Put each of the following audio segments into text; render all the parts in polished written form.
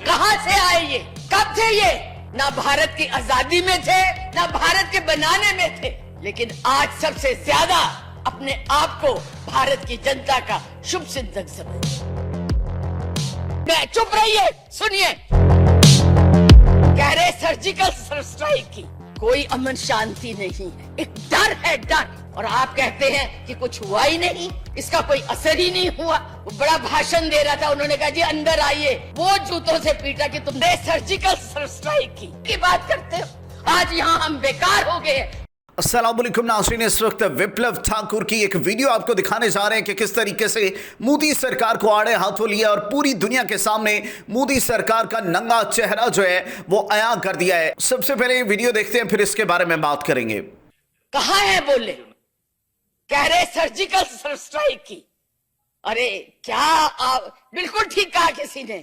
कहां से आए ये, कब थे ये? ना भारत की आजादी में थे, ना भारत के बनाने में थे, लेकिन आज सबसे ज्यादा अपने आप को भारत की जनता का शुभ चिंतक समझ। मैं चुप रहिए, सुनिए। कह रहे सर्जिकल स्ट्राइक की कोई अमन शांति नहीं है, एक डर है, डर। और आप कहते हैं कि कुछ हुआ ही नहीं, इसका कोई असर ही नहीं हुआ। वो बड़ा भाषण दे रहा था, उन्होंने कहा जी अंदर आइए, वो जूतों से पीटा कि तुमने सर्जिकल स्ट्राइक की बात करते हो। आज यहाँ हम बेकार हो गए। अस्सलाम वालेकुम नाज़रीन, इस वक्त विप्लव ठाकुर की एक वीडियो आपको दिखाने जा रहे हैं कि किस तरीके से मोदी सरकार को आड़े हाथों लिया और पूरी दुनिया के सामने मोदी सरकार का नंगा चेहरा जो है वो अयां कर दिया है। सबसे पहले ये वीडियो देखते हैं, फिर इसके बारे में बात करेंगे। कहां है बोले, कह रहे सर्जिकल स्ट्राइक की। अरे क्या बिल्कुल ठीक कहा किसी ने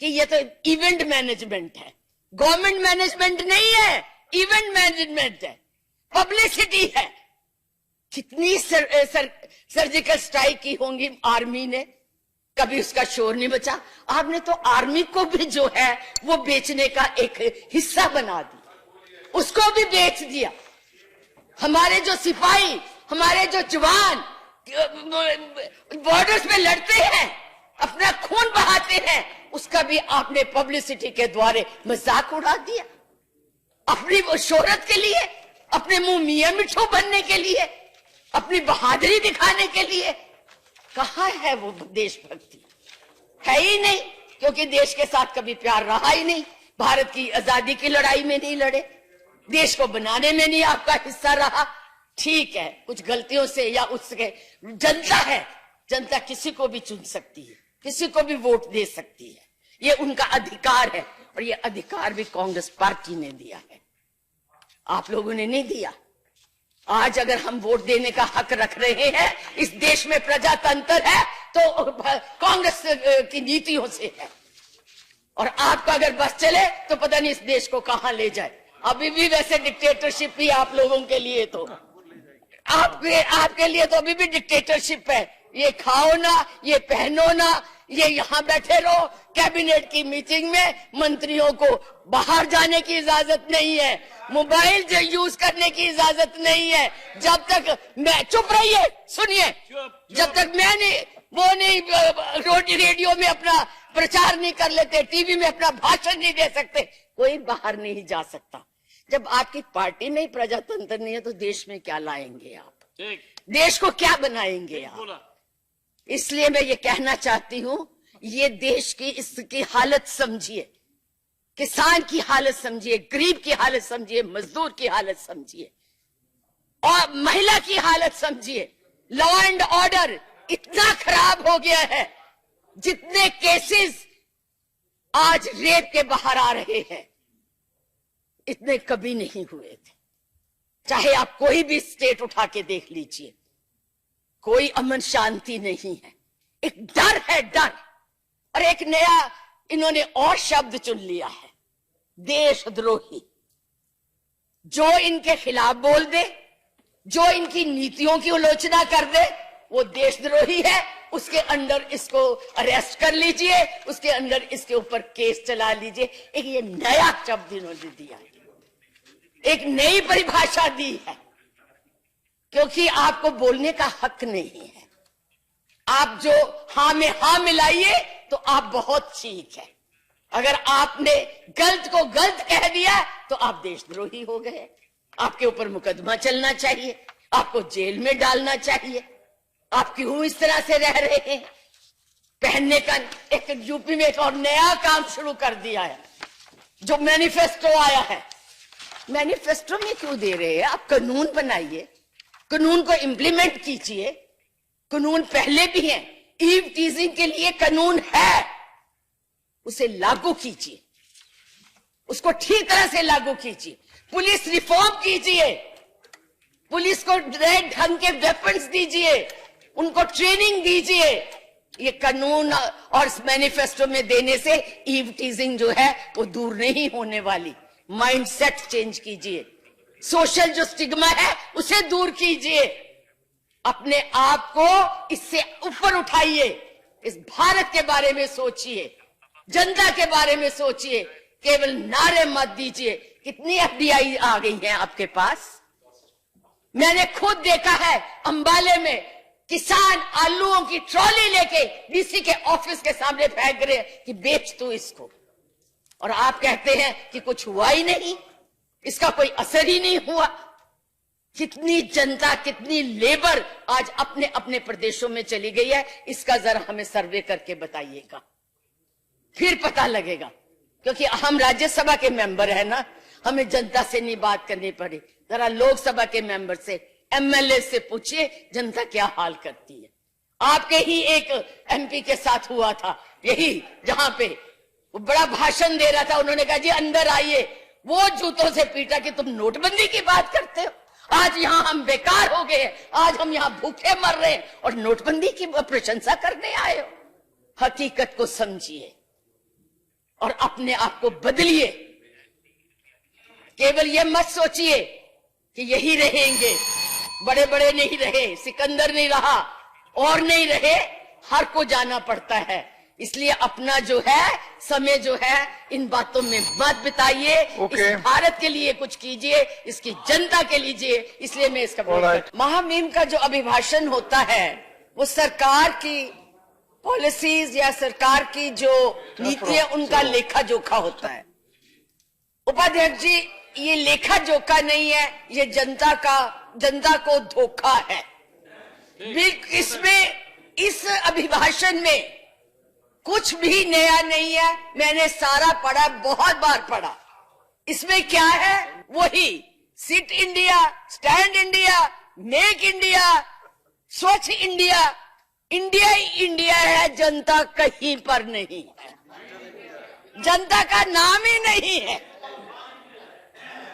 कि ये तो इवेंट मैनेजमेंट है, गवर्नमेंट मैनेजमेंट नहीं है, इवेंट मैनेजमेंट है, पब्लिसिटी है। कितनी सर्जिकल स्ट्राइक की होंगी आर्मी ने, कभी उसका शोर नहीं बचा। आपने तो आर्मी को भी जो है वो बेचने का एक हिस्सा बना दिया, उसको भी बेच दिया। हमारे जो सिपाही, हमारे जो जवान बॉर्डर्स में लड़ते हैं, अपना खून बहाते हैं, उसका भी आपने पब्लिसिटी के द्वारा मजाक उड़ा दिया, अपनी वो शोहरत के लिए, अपने मुंह मियां मिठू बनने के लिए, अपनी बहादुरी दिखाने के लिए। कहां है वो देशभक्ति? है ही नहीं, क्योंकि देश के साथ कभी प्यार रहा ही नहीं। भारत की आजादी की लड़ाई में नहीं लड़े, देश को बनाने में नहीं आपका हिस्सा रहा। ठीक है, कुछ गलतियों से या उसके, जनता है, जनता किसी को भी चुन सकती है, किसी को भी वोट दे सकती है, ये उनका अधिकार है। और ये अधिकार भी कांग्रेस पार्टी ने दिया है, आप लोगों ने नहीं दिया। आज अगर हम वोट देने का हक रख रहे हैं, इस देश में प्रजातंत्र है, तो कांग्रेस की नीतियों से है। और आपका अगर बस चले तो पता नहीं इस देश को कहां ले जाए। अभी भी वैसे डिक्टेटरशिप ही आप लोगों के लिए, तो आपके लिए तो अभी भी डिक्टेटरशिप है। ये खाओ ना, ये पहनो ना, ये यहाँ बैठे रहो। कैबिनेट की मीटिंग में मंत्रियों को बाहर जाने की इजाजत नहीं है, मोबाइल जो यूज करने की इजाजत नहीं है। जब तक मैं, चुप रहिए, सुनिए, जब तक मैं नहीं, वो नहीं रेडियो में अपना प्रचार नहीं कर लेते, टीवी में अपना भाषण नहीं दे सकते, कोई बाहर नहीं जा सकता। जब आपकी पार्टी में ही प्रजातंत्र नहीं है तो देश में क्या लाएंगे आप? देश को क्या बनाएंगे आप? इसलिए मैं ये कहना चाहती हूं, ये देश की इसकी हालत समझिए, किसान की हालत समझिए, गरीब की हालत समझिए, मजदूर की हालत समझिए, और महिला की हालत समझिए। लॉ एंड ऑर्डर इतना खराब हो गया है, जितने केसेस आज रेप के बाहर आ रहे हैं, इतने कभी नहीं हुए थे। चाहे आप कोई भी स्टेट उठा के देख लीजिए, कोई अमन शांति नहीं है, एक डर है, डर। और एक नया इन्होंने और शब्द चुन लिया है, देशद्रोही। जो इनके खिलाफ बोल दे, जो इनकी नीतियों की आलोचना कर दे, वो देशद्रोही है। उसके अंदर इसको अरेस्ट कर लीजिए, उसके अंदर इसके ऊपर केस चला लीजिए। एक ये नया शब्द इन्होंने दिया है, एक नई परिभाषा दी है, क्योंकि आपको बोलने का हक नहीं है। आप जो हां में हां मिलाइए तो आप बहुत ठीक है, अगर आपने गलत को गलत कह दिया तो आप देशद्रोही हो गए। आपके ऊपर मुकदमा चलना चाहिए, आपको जेल में डालना चाहिए। आप क्यों इस तरह से रह रहे हैं? पहनने का एक यूपी में एक और नया काम शुरू कर दिया है, जो मैनिफेस्टो आया है। मैनिफेस्टो में क्यों दे रहे हैं? आप कानून बनाइए, कानून को इंप्लीमेंट कीजिए। कानून पहले भी है, ईव टीजिंग के लिए कानून है, उसे लागू कीजिए, उसको ठीक तरह से लागू कीजिए। पुलिस रिफॉर्म कीजिए, पुलिस को नए ढंग के वेपन्स दीजिए, उनको ट्रेनिंग दीजिए। ये कानून और मैनिफेस्टो में देने से ईव टीजिंग जो है वो दूर नहीं होने वाली। माइंडसेट चेंज कीजिए, सोशल जो स्टिग्मा है उसे दूर कीजिए, अपने आप को इससे ऊपर उठाइए, इस भारत के बारे में सोचिए। जनता के बारे में सोचिए, केवल नारे मत दीजिए। कितनी एफडीआई आ गई है आपके पास? मैंने खुद देखा है अंबाले में किसान आलूओं की ट्रॉली लेके डीसी के ऑफिस के सामने फेंक रहे हैं कि बेच तू इसको, और आप कहते हैं कि कुछ हुआ ही नहीं, इसका कोई असर ही नहीं हुआ। कितनी जनता, कितनी लेबर आज अपने अपने प्रदेशों में चली गई है, इसका जरा हमें सर्वे करके बताइएगा, फिर पता लगेगा। क्योंकि हम राज्यसभा के मेंबर है ना, हमें जनता से नहीं बात करनी पड़ी। जरा लोकसभा के मेंबर से, एमएलए से पूछिए जनता क्या हाल करती है। आपके ही एक एमपी के साथ हुआ था यही, जहां पे वो बड़ा भाषण दे रहा था, उन्होंने कहा जी अंदर आइए, वो जूतों से पीटा कि तुम नोटबंदी की बात करते हो, आज यहां हम बेकार हो गए, आज हम यहां भूखे मर रहे हैं और नोटबंदी की प्रशंसा करने आए हो। हकीकत को समझिए और अपने आप को बदलिए। केवल ये मत सोचिए कि यही रहेंगे, बड़े बड़े नहीं रहे, सिकंदर नहीं रहा और नहीं रहे, हर को जाना पड़ता है। इसलिए अपना जो है समय जो है इन बातों में मत बिताइए। इस भारत के लिए कुछ कीजिए, इसकी जनता के लिए। इसलिए मैं इसका महामहिम का जो अभिभाषण होता है वो सरकार की पॉलिसीज या सरकार की जो नीतियां, उनका लेखा जोखा होता है। उपाध्यक्ष जी, ये लेखा जोखा नहीं है, ये जनता को धोखा है। इसमें, इस अभिभाषण में कुछ भी नया नहीं है। मैंने सारा पढ़ा, बहुत बार पढ़ा। इसमें क्या है? वही sit India, stand India, make India, स्वच्छ इंडिया। इंडिया ही इंडिया है, जनता कहीं पर नहीं है, जनता का नाम ही नहीं है।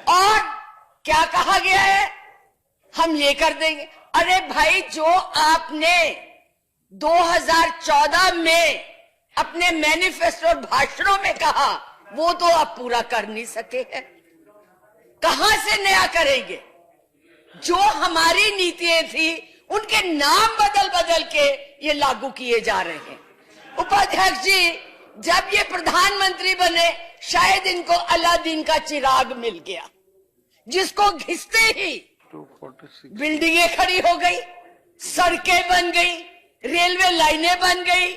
और क्या कहा गया है? हम ये कर देंगे। अरे भाई, जो आपने 2014 में अपने मैनिफेस्टो और भाषणों में कहा, वो तो आप पूरा कर नहीं सके हैं। कहां से नया करेंगे? जो हमारी नीतियां थी उनके नाम बदल बदल के ये लागू किए जा रहे हैं। उपाध्यक्ष जी, जब ये प्रधानमंत्री बने, शायद इनको अलादीन का चिराग मिल गया, जिसको घिसते ही बिल्डिंगें खड़ी हो गई, सड़कें बन गई, रेलवे लाइनें बन गई,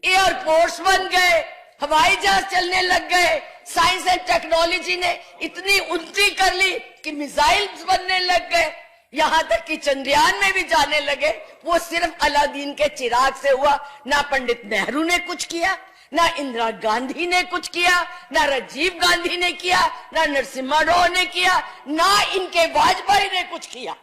एयरपोर्ट्स बन गए, हवाई जहाज चलने लग गए। साइंस एंड टेक्नोलॉजी ने इतनी उन्नति कर ली कि मिसाइल्स बनने लग गए, यहां तक कि चंद्रयान में भी जाने लगे। वो सिर्फ अलादीन के चिराग से हुआ। ना पंडित नेहरू ने कुछ किया, ना इंदिरा गांधी ने कुछ किया, ना राजीव गांधी ने किया, ना नरसिम्हा राव ने किया, ना इनके वाजपेयी ने कुछ किया,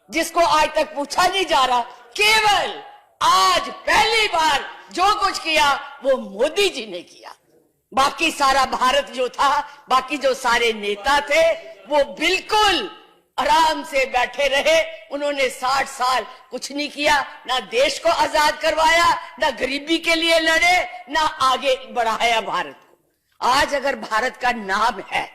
जिसको आज तक पूछा नहीं जा रहा। केवल आज पहली बार जो कुछ किया वो मोदी जी ने किया। बाकी सारा भारत जो था, बाकी जो सारे नेता थे, वो बिल्कुल आराम से बैठे रहे। उन्होंने 60 साल कुछ नहीं किया, ना देश को आजाद करवाया, ना गरीबी के लिए लड़े, ना आगे बढ़ाया भारत को। आज अगर भारत का नाम है,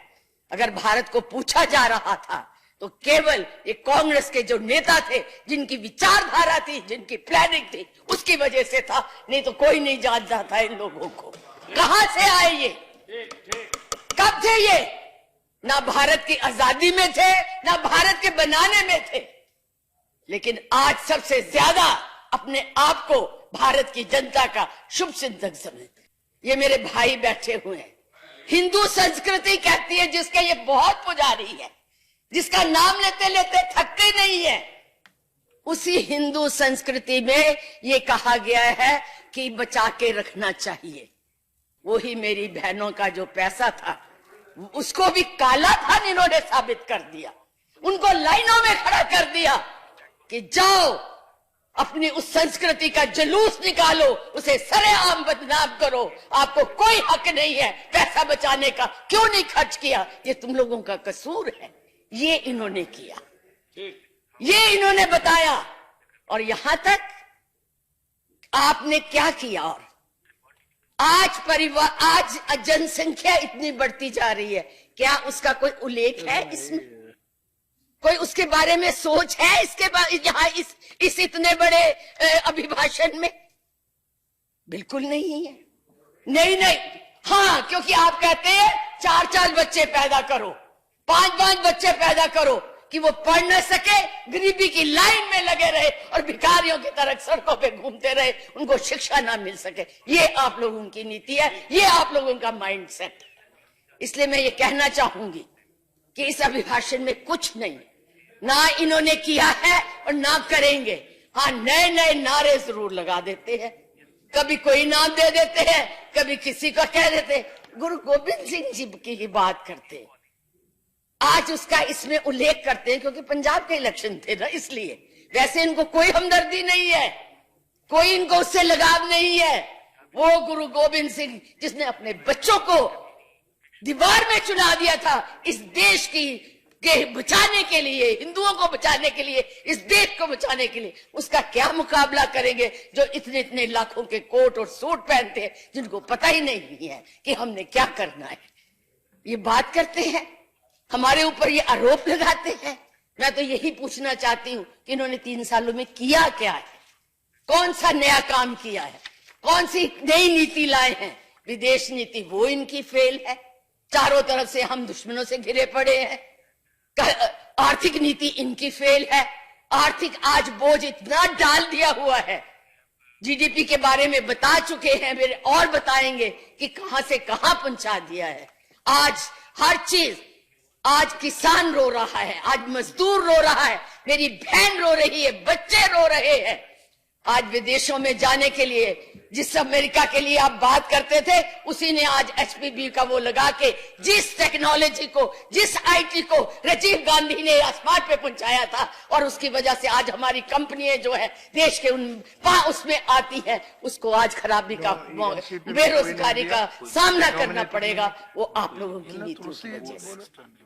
अगर भारत को पूछा जा रहा था, तो केवल ये कांग्रेस के जो नेता थे, जिनकी विचारधारा थी, जिनकी प्लानिंग थी, उसकी वजह से था। नहीं तो कोई नहीं जानता था इन लोगों को। कहां से आए ये? कब थे ये? ना भारत की आजादी में थे, ना भारत के बनाने में थे। लेकिन आज सबसे ज्यादा अपने आप को भारत की जनता का शुभ चिंतक समझते। ये मेरे भाई बैठे हुए हैं। हिंदू संस्कृति कहती है, जिसके ये बहुत पुजारी है, जिसका नाम लेते लेते थकते नहीं है, उसी हिंदू संस्कृति में ये कहा गया है कि बचा के रखना चाहिए। वही मेरी बहनों का जो पैसा था, उसको भी काला था, इन्होंने साबित कर दिया। उनको लाइनों में खड़ा कर दिया कि जाओ अपनी उस संस्कृति का जुलूस निकालो, उसे सरेआम बदनाम करो। आपको कोई हक नहीं है पैसा बचाने का। क्यों नहीं खर्च किया? ये तुम लोगों का कसूर है। ये इन्होंने किया, ये इन्होंने बताया। और यहां तक आपने क्या किया? और आज जनसंख्या इतनी बढ़ती जा रही है, क्या उसका कोई उल्लेख है इसमें? कोई उसके बारे में सोच है इसके बारे यहाँ इस इतने बड़े अभिभाषण में? बिल्कुल नहीं है। नहीं नहीं, हाँ, क्योंकि आप कहते हैं 4-4 बच्चे पैदा करो, 5-5 बच्चे पैदा करो कि वो पढ़ न सके, गरीबी की लाइन में लगे रहे और भिखारियों की तरह सड़कों पे घूमते रहे, उनको शिक्षा ना मिल सके। ये आप लोगों की नीति है, ये आप लोगों का माइंड सेट। इसलिए मैं ये कहना चाहूंगी कि इस अभिभाषण में कुछ नहीं, ना इन्होंने किया है और ना करेंगे। हाँ, नए नए नारे जरूर लगा देते हैं, कभी कोई नाम दे देते हैं, कभी किसी को कह देते हैं। गुरु गोविंद सिंह जी की ही बात करते हैं, आज उसका इसमें उल्लेख करते हैं क्योंकि पंजाब के इलेक्शन थे ना, इसलिए। वैसे इनको कोई हमदर्दी नहीं है, कोई इनको उससे लगाव नहीं है। वो गुरु गोविंद सिंह जिसने अपने बच्चों को दीवार में चुना दिया था इस देश के बचाने के लिए, हिंदुओं को बचाने के लिए, इस देश को बचाने के लिए, उसका क्या मुकाबला करेंगे जो इतने इतने लाखों के कोट और सूट पहनते हैं, जिनको पता ही नहीं है कि हमने क्या करना है। ये बात करते हैं, हमारे ऊपर ये आरोप लगाते हैं। मैं तो यही पूछना चाहती हूं कि इन्होंने 3 सालों में किया क्या है, कौन सा नया काम किया है, कौन सी नई नीति लाए हैं। विदेश नीति वो इनकी फेल है, चारों तरफ से हम दुश्मनों से घिरे पड़े हैं। आर्थिक नीति इनकी फेल है, आर्थिक आज बोझ इतना डाल दिया हुआ है, जीडीपी के बारे में बता चुके हैं, मेरे और बताएंगे कि कहां से कहां पहुंचा दिया है। आज हर चीज, आज किसान रो रहा है, आज मजदूर रो रहा है, मेरी बहन रो रही है, बच्चे रो रहे हैं। आज विदेशों में जाने के लिए जिस अमेरिका के लिए आप बात करते थे, उसी ने आज एचपीबी का वो लगा के जिस टेक्नोलॉजी को, जिस आईटी को राजीव गांधी ने आसमान पे पहुंचाया था, और उसकी वजह से आज हमारी कंपनियां जो है देश के उसमें आती है, उसको आज खराबी का, बेरोजगारी का सामना करना पड़ेगा। वो आप लोगों की नीति की वजह से।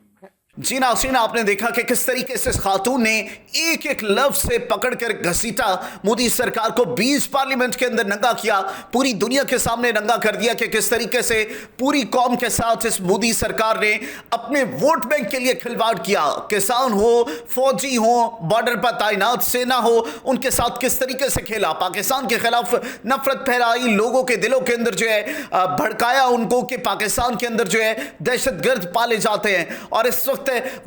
जी नाज़रीन, आपने देखा कि किस तरीके से इस खातून ने एक एक लफ्ज से पकड़कर घसीटा, मोदी सरकार को 20 पार्लियामेंट के अंदर नंगा किया, पूरी दुनिया के सामने नंगा कर दिया कि किस तरीके से पूरी कौम के साथ इस मोदी सरकार ने अपने वोट बैंक के लिए खिलवाड़ किया। किसान हो, फौजी हो, बॉर्डर पर तैनात सेना हो, उनके साथ किस तरीके से खेला, पाकिस्तान के खिलाफ नफरत फैलाई, लोगों के दिलों के अंदर जो है भड़काया उनको कि पाकिस्तान के अंदर जो है दहशतगर्द पाले जाते हैं। और इस वक्त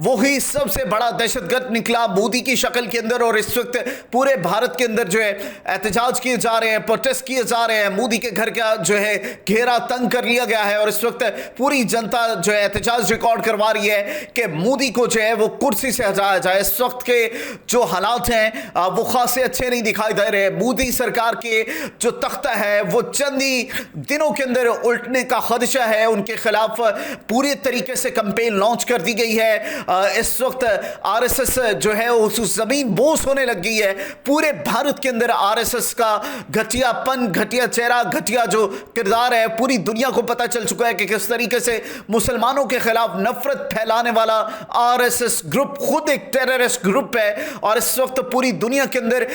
वही सबसे बड़ा दहशतगर्द निकला मोदी की शक्ल के अंदर, और इस वक्त पूरे भारत के अंदर जो है एहतजाज किए जा रहे हैं, प्रोटेस्ट किए जा रहे हैं, मोदी के घर का जो है घेरा तंग कर लिया गया है, और इस वक्त पूरी जनता जो है एहतजाज रिकॉर्ड करवा रही है कि मोदी को जो है वो कुर्सी से हटाया जाए। इस वक्त के जो हालात हैं वो खासे अच्छे नहीं दिखाई दे रहे। मोदी सरकार के जो तख्ता है वो चंद ही दिनों के अंदर उल्टने का खदशा है, उनके खिलाफ पूरी तरीके से कैंपेन लॉन्च कर दी गई है। इस वक्त आरएसएस जो है उस जमीन बोस होने लग गई है। पूरे भारत के अंदर आरएसएस का घटियापन, घटिया चेहरा, घटिया जो किरदार है पूरी दुनिया को पता चल चुका है कि किस तरीके से मुसलमानों के खिलाफ नफरत फैलाने वाला आरएसएस ग्रुप खुद एक टेररिस्ट ग्रुप है। और इस वक्त पूरी दुनिया के अंदर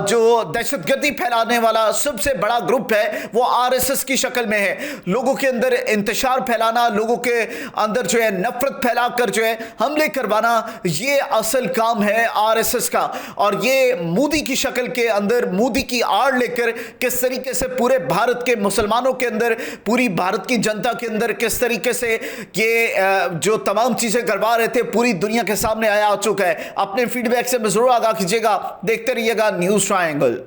जो दहशतगर्दी फैलाने वाला सबसे बड़ा ग्रुप है वो आरएसएस की शक्ल में है। लोगों के अंदर इंतशार फैलाना, लोगों के अंदर जो है नफरत फैलाकर जो है हमले करवाना, ये असल काम है आरएसएस का। और ये मोदी की शक्ल के अंदर, मोदी की आड़ लेकर किस तरीके से पूरे भारत के मुसलमानों के अंदर, पूरी भारत की जनता के अंदर किस तरीके से ये जो तमाम चीजें करवा रहे थे पूरी दुनिया के सामने आया आ चुका है। अपने फीडबैक से जरूर आगाह कीजिएगा, देखते रहिएगा न्यूज़ ट्रायंगल।